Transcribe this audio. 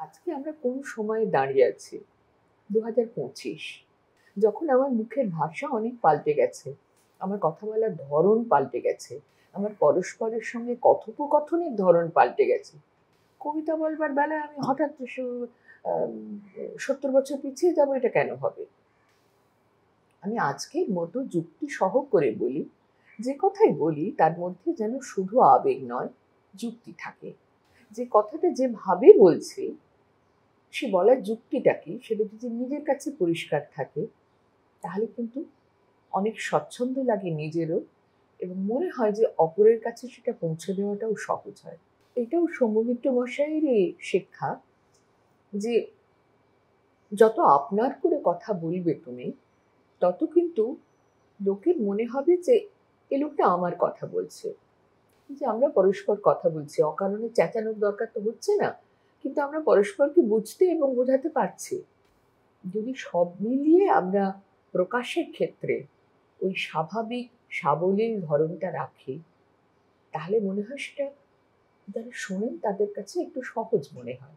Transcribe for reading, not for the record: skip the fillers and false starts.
আজকে আমরা কোন সময়ে দাঁড়িয়ে আছি? 2025। যখন আমার মুখের ভাষা অনেক পাল্টে গেছে, আমার কথা বলার ধরন পাল্টে গেছে, আমার পরস্পরের সঙ্গে কথোপকথনের ধরন পাল্টে গেছে। কবিতা বলবার বেলায় আমি হঠাৎ 70 বছর পিছিয়ে যাবো, এটা কেন হবে? আমি আজকের মতো যুক্তি সহ করে বলি, যে কথাই বলি তার মধ্যে যেন শুধু আবেগ নয়, যুক্তি থাকে। যে কথাটা যেভাবে বলছি, সে বলার যুক্তিটা কি সেটা যদি নিজের কাছে পরিষ্কার থাকে, তাহলে কিন্তু অনেক স্বচ্ছন্দ লাগে নিজেরও, এবং মনে হয় যে অপরের কাছে সেটা পৌঁছে দেওয়াটাও সহজ হয়। এটাও সৌম্যমিত্র মশাইয়েরই শিক্ষা, যে যত আপনার করে কথা বলবে তুমি, তত কিন্তু লোকের মনে হবে যে এ লোকটা আমার কথা বলছে। যে আমরা পরস্পর কথা বলছি, অকারণে চেঁচানোর দরকার তো হচ্ছে না, কিন্তু আমরা পরস্পরকে বুঝতে এবং বোঝাতে পারছি। যদি সব মিলিয়ে আমরা প্রকাশের ক্ষেত্রে ওই স্বাভাবিক সাবলীল ধরনটা রাখি, তাহলে মনে হয় সেটা যারা শোনেন তাদের কাছে একটু সহজ মনে হয়।